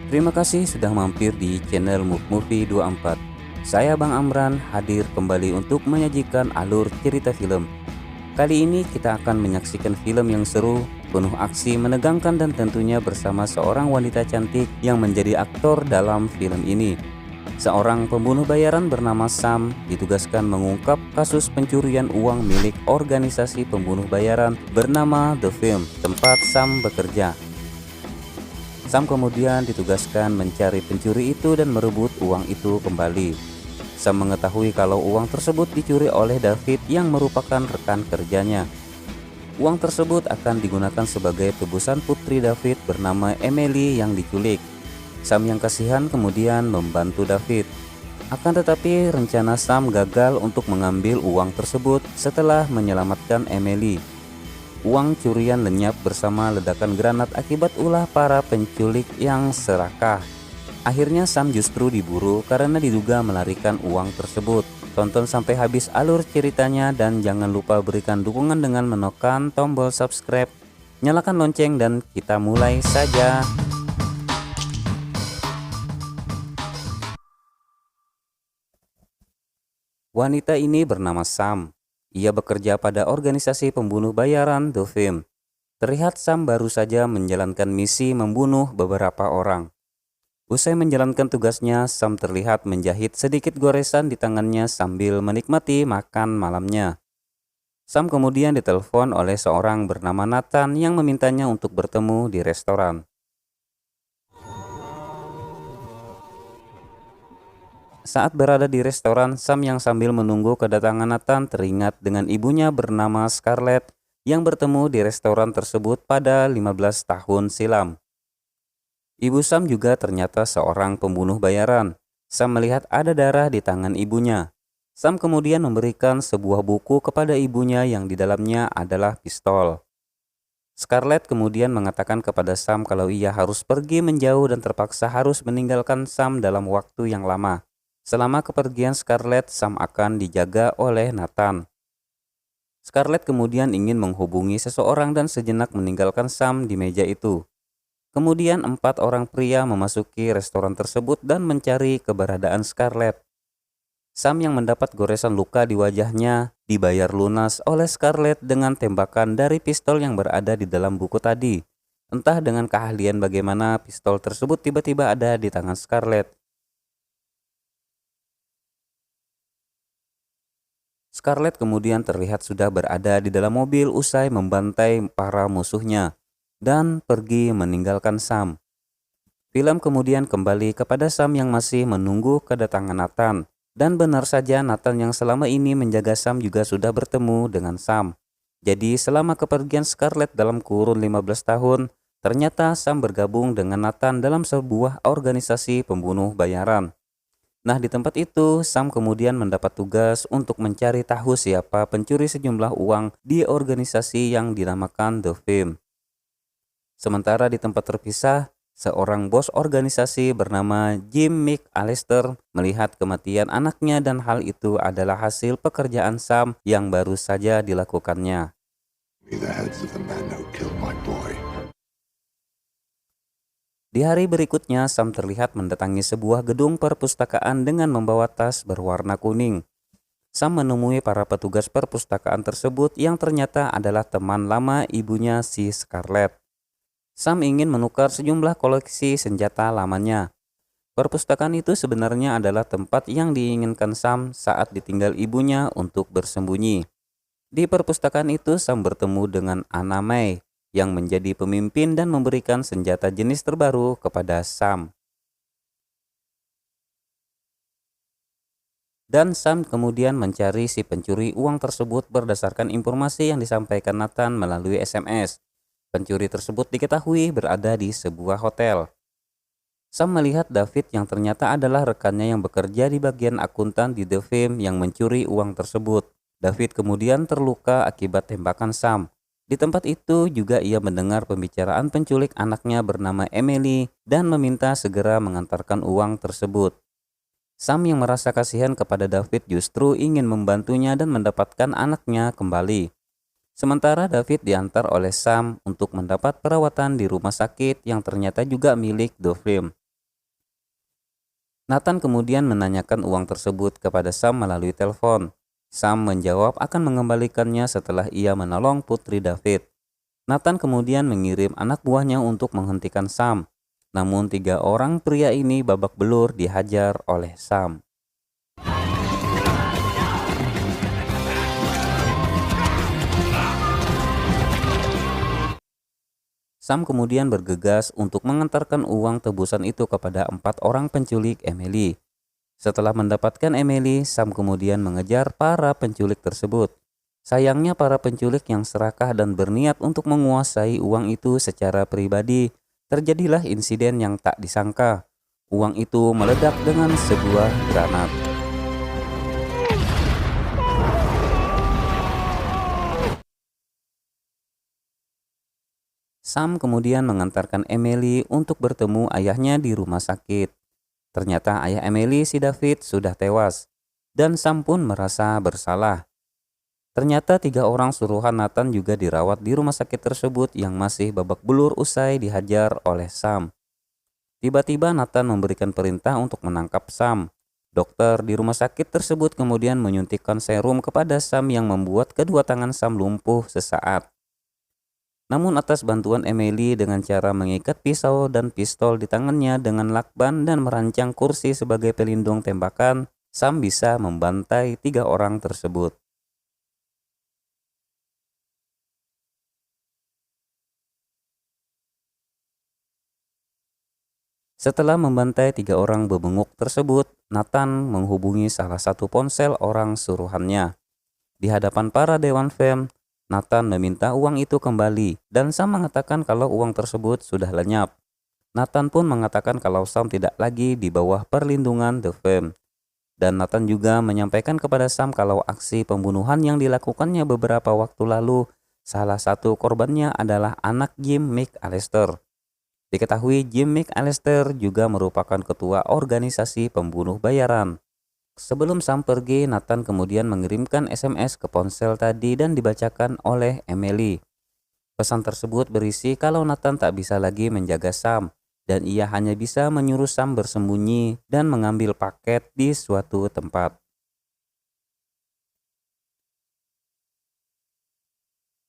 Terima kasih sudah mampir di channel Move Movie 24. Saya Bang Amran hadir kembali untuk menyajikan alur cerita film. Kali ini kita akan menyaksikan film yang seru, penuh aksi, menegangkan dan tentunya bersama seorang wanita cantik yang menjadi aktor dalam film ini. Seorang pembunuh bayaran bernama Sam ditugaskan mengungkap kasus pencurian uang milik organisasi pembunuh bayaran bernama The Film, tempat Sam bekerja. Sam kemudian ditugaskan mencari pencuri itu dan merebut uang itu kembali. Sam mengetahui kalau uang tersebut dicuri oleh David yang merupakan rekan kerjanya. Uang tersebut akan digunakan sebagai tebusan putri David bernama Emily yang diculik. Sam yang kasihan kemudian membantu David. Akan tetapi rencana Sam gagal untuk mengambil uang tersebut setelah menyelamatkan Emily. Uang curian lenyap bersama ledakan granat akibat ulah para penculik yang serakah. Akhirnya Sam justru diburu karena diduga melarikan uang tersebut. Tonton sampai habis alur ceritanya dan jangan lupa berikan dukungan dengan menekan tombol subscribe, nyalakan lonceng dan kita mulai saja. Wanita ini bernama Sam. Ia bekerja pada organisasi pembunuh bayaran The Film. Terlihat Sam baru saja menjalankan misi membunuh beberapa orang. Usai menjalankan tugasnya, Sam terlihat menjahit sedikit goresan di tangannya sambil menikmati makan malamnya. Sam kemudian ditelepon oleh seorang bernama Nathan yang memintanya untuk bertemu di restoran. Saat berada di restoran, Sam yang sambil menunggu kedatangan Nathan teringat dengan ibunya bernama Scarlett yang bertemu di restoran tersebut pada 15 tahun silam. Ibu Sam juga ternyata seorang pembunuh bayaran. Sam melihat ada darah di tangan ibunya. Sam kemudian memberikan sebuah buku kepada ibunya yang di dalamnya adalah pistol. Scarlett kemudian mengatakan kepada Sam kalau ia harus pergi menjauh dan terpaksa harus meninggalkan Sam dalam waktu yang lama. Selama kepergian Scarlett, Sam akan dijaga oleh Nathan. Scarlett kemudian ingin menghubungi seseorang dan sejenak meninggalkan Sam di meja itu. Kemudian 4 orang pria memasuki restoran tersebut dan mencari keberadaan Scarlett. Sam yang mendapat goresan luka di wajahnya dibayar lunas oleh Scarlett dengan tembakan dari pistol yang berada di dalam buku tadi. Entah dengan keahlian bagaimana pistol tersebut tiba-tiba ada di tangan Scarlett. Scarlett kemudian terlihat sudah berada di dalam mobil usai membantai para musuhnya dan pergi meninggalkan Sam. Film kemudian kembali kepada Sam yang masih menunggu kedatangan Nathan. Dan benar saja Nathan yang selama ini menjaga Sam juga sudah bertemu dengan Sam. Jadi selama kepergian Scarlett dalam kurun 15 tahun, ternyata Sam bergabung dengan Nathan dalam sebuah organisasi pembunuh bayaran. Nah, di tempat itu, Sam kemudian mendapat tugas untuk mencari tahu siapa pencuri sejumlah uang di organisasi yang dinamakan The Film. Sementara di tempat terpisah, seorang bos organisasi bernama Jim McAllister melihat kematian anaknya dan hal itu adalah hasil pekerjaan Sam yang baru saja dilakukannya. Di hari berikutnya, Sam terlihat mendatangi sebuah gedung perpustakaan dengan membawa tas berwarna kuning. Sam menemui para petugas perpustakaan tersebut yang ternyata adalah teman lama ibunya si Scarlett. Sam ingin menukar sejumlah koleksi senjata lamanya. Perpustakaan itu sebenarnya adalah tempat yang diinginkan Sam saat ditinggal ibunya untuk bersembunyi. Di perpustakaan itu, Sam bertemu dengan Anna May yang menjadi pemimpin dan memberikan senjata jenis terbaru kepada Sam. Dan Sam kemudian mencari si pencuri uang tersebut berdasarkan informasi yang disampaikan Nathan melalui SMS. Pencuri tersebut diketahui berada di sebuah hotel. Sam melihat David yang ternyata adalah rekannya yang bekerja di bagian akuntan di The Film yang mencuri uang tersebut. David kemudian terluka akibat tembakan Sam. Di tempat itu juga ia mendengar pembicaraan penculik anaknya bernama Emily dan meminta segera mengantarkan uang tersebut. Sam yang merasa kasihan kepada David justru ingin membantunya dan mendapatkan anaknya kembali. Sementara David diantar oleh Sam untuk mendapat perawatan di rumah sakit yang ternyata juga milik The Film. Nathan kemudian menanyakan uang tersebut kepada Sam melalui telepon. Sam menjawab akan mengembalikannya setelah ia menolong Putri David. Nathan kemudian mengirim anak buahnya untuk menghentikan Sam. Namun 3 orang pria ini babak belur dihajar oleh Sam. Sam kemudian bergegas untuk mengantarkan uang tebusan itu kepada 4 orang penculik Emily. Setelah mendapatkan Emily, Sam kemudian mengejar para penculik tersebut. Sayangnya para penculik yang serakah dan berniat untuk menguasai uang itu secara pribadi, terjadilah insiden yang tak disangka. Uang itu meledak dengan sebuah granat. Sam kemudian mengantarkan Emily untuk bertemu ayahnya di rumah sakit. Ternyata ayah Emily, si David, sudah tewas, dan Sam pun merasa bersalah. Ternyata 3 orang suruhan Nathan juga dirawat di rumah sakit tersebut yang masih babak belur usai dihajar oleh Sam. Tiba-tiba Nathan memberikan perintah untuk menangkap Sam. Dokter di rumah sakit tersebut kemudian menyuntikkan serum kepada Sam yang membuat kedua tangan Sam lumpuh sesaat. Namun atas bantuan Emily dengan cara mengikat pisau dan pistol di tangannya dengan lakban dan merancang kursi sebagai pelindung tembakan, Sam bisa membantai 3 orang tersebut. Setelah membantai 3 orang bebenguk tersebut, Nathan menghubungi salah satu ponsel orang suruhannya. Di hadapan para dewan Fem, Nathan meminta uang itu kembali dan Sam mengatakan kalau uang tersebut sudah lenyap. Nathan pun mengatakan kalau Sam tidak lagi di bawah perlindungan The Fem. Dan Nathan juga menyampaikan kepada Sam kalau aksi pembunuhan yang dilakukannya beberapa waktu lalu, salah satu korbannya adalah anak Jim McAllister. Diketahui Jim McAllister juga merupakan ketua organisasi pembunuh bayaran. Sebelum Sam pergi, Nathan kemudian mengirimkan SMS ke ponsel tadi dan dibacakan oleh Emily. Pesan tersebut berisi kalau Nathan tak bisa lagi menjaga Sam dan ia hanya bisa menyuruh Sam bersembunyi dan mengambil paket di suatu tempat.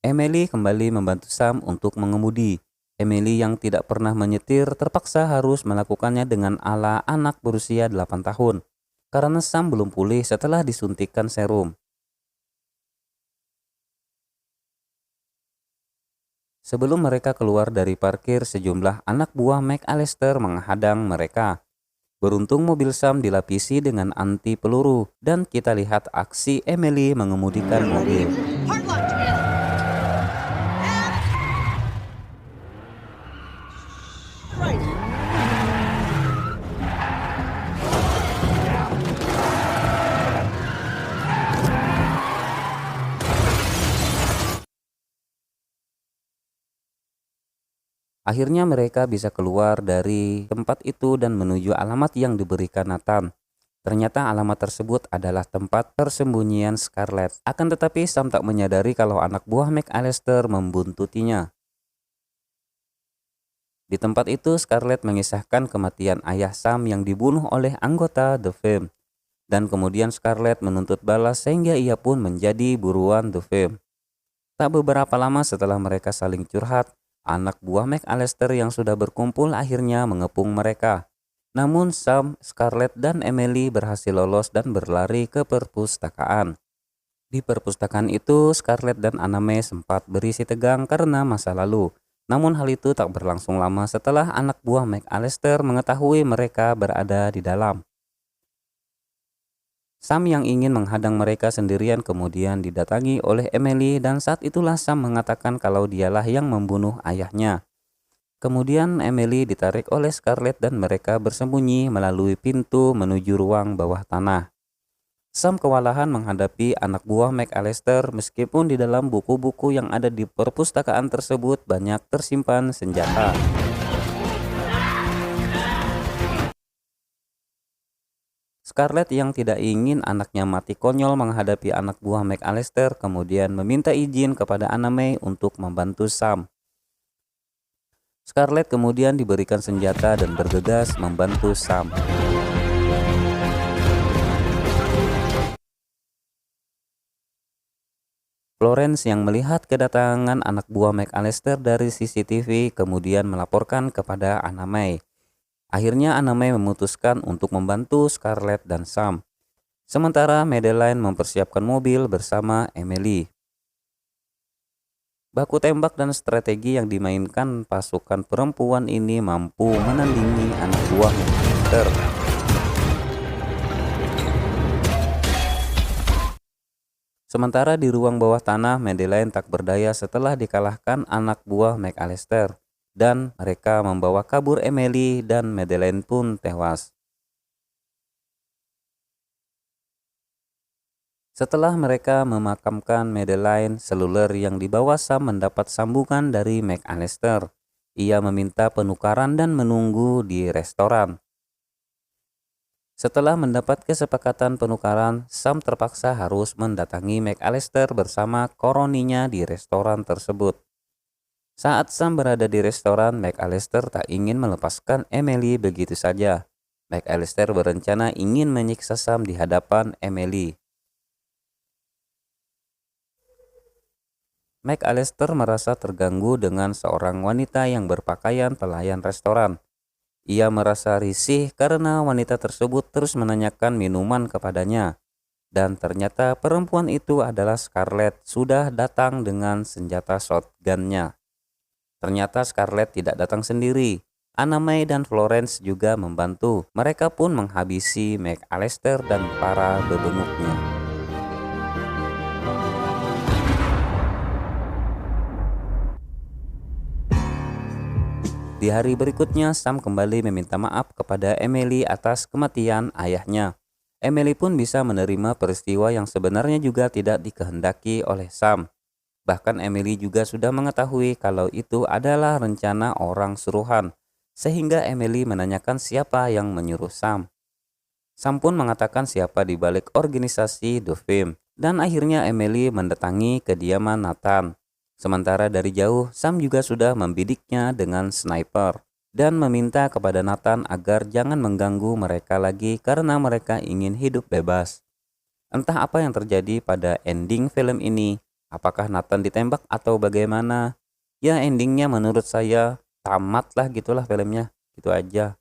Emily kembali membantu Sam untuk mengemudi. Emily yang tidak pernah menyetir terpaksa harus melakukannya dengan ala anak berusia 8 tahun. Karena Sam belum pulih setelah disuntikkan serum. Sebelum mereka keluar dari parkir, sejumlah anak buah McAllister menghadang mereka. Beruntung mobil Sam dilapisi dengan anti peluru dan kita lihat aksi Emily mengemudikan mobil. Akhirnya mereka bisa keluar dari tempat itu dan menuju alamat yang diberikan Nathan. Ternyata alamat tersebut adalah tempat persembunyian Scarlett. Akan tetapi Sam tak menyadari kalau anak buah McAllister membuntutinya. Di tempat itu Scarlett mengisahkan kematian ayah Sam yang dibunuh oleh anggota The Fem. Dan kemudian Scarlett menuntut balas sehingga ia pun menjadi buruan The Fem. Tak beberapa lama setelah mereka saling curhat, anak buah McAllister yang sudah berkumpul akhirnya mengepung mereka. Namun Sam, Scarlett, dan Emily berhasil lolos dan berlari ke perpustakaan. Di perpustakaan itu, Scarlett dan Aname sempat berisi tegang karena masa lalu. Namun hal itu tak berlangsung lama setelah anak buah McAllister mengetahui mereka berada di dalam. Sam yang ingin menghadang mereka sendirian kemudian didatangi oleh Emily dan saat itulah Sam mengatakan kalau dialah yang membunuh ayahnya. Kemudian Emily ditarik oleh Scarlett dan mereka bersembunyi melalui pintu menuju ruang bawah tanah. Sam kewalahan menghadapi anak buah McAllister meskipun di dalam buku-buku yang ada di perpustakaan tersebut banyak tersimpan senjata. Scarlett yang tidak ingin anaknya mati konyol menghadapi anak buah McAllister kemudian meminta izin kepada Aname untuk membantu Sam. Scarlett kemudian diberikan senjata dan bergegas membantu Sam. Florence yang melihat kedatangan anak buah McAllister dari CCTV kemudian melaporkan kepada Anna May. Akhirnya Anna May memutuskan untuk membantu Scarlett dan Sam. Sementara Madeline mempersiapkan mobil bersama Emily. Baku tembak dan strategi yang dimainkan pasukan perempuan ini mampu menandingi anak buah McAllister. Sementara di ruang bawah tanah, Madeline tak berdaya setelah dikalahkan anak buah McAllister, dan mereka membawa kabur Emily dan Madeline pun tewas. Setelah mereka memakamkan Madeline, seluler yang dibawa Sam mendapat sambungan dari McAllister. Ia meminta penukaran dan menunggu di restoran. Setelah mendapat kesepakatan penukaran, Sam terpaksa harus mendatangi McAllister bersama koroninya di restoran tersebut. Saat Sam berada di restoran, McAllister tak ingin melepaskan Emily begitu saja. McAllister berencana ingin menyiksa Sam di hadapan Emily. McAllister merasa terganggu dengan seorang wanita yang berpakaian pelayan restoran. Ia merasa risih karena wanita tersebut terus menanyakan minuman kepadanya. Dan ternyata perempuan itu adalah Scarlett, sudah datang dengan senjata shotgun-nya. Ternyata Scarlett tidak datang sendiri. Anna May dan Florence juga membantu. Mereka pun menghabisi McAllister dan para bebenguknya. Di hari berikutnya, Sam kembali meminta maaf kepada Emily atas kematian ayahnya. Emily pun bisa menerima peristiwa yang sebenarnya juga tidak dikehendaki oleh Sam. Bahkan Emily juga sudah mengetahui kalau itu adalah rencana orang suruhan, sehingga Emily menanyakan siapa yang menyuruh Sam. Sam pun mengatakan siapa di balik organisasi The Film, dan akhirnya Emily mendatangi kediaman Nathan. Sementara dari jauh, Sam juga sudah membidiknya dengan sniper dan meminta kepada Nathan agar jangan mengganggu mereka lagi karena mereka ingin hidup bebas. Entah apa yang terjadi pada ending film ini, apakah Nathan ditembak atau bagaimana? Ya, endingnya menurut saya tamat lah, gitulah filmnya, gitu aja.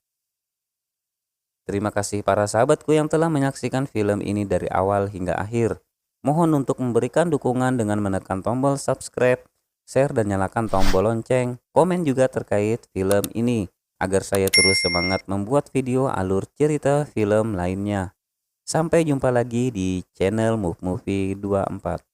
Terima kasih para sahabatku yang telah menyaksikan film ini dari awal hingga akhir. Mohon untuk memberikan dukungan dengan menekan tombol subscribe, share dan nyalakan tombol lonceng, komen juga terkait film ini, agar saya terus semangat membuat video alur cerita film lainnya. Sampai jumpa lagi di channel Move Movie 24.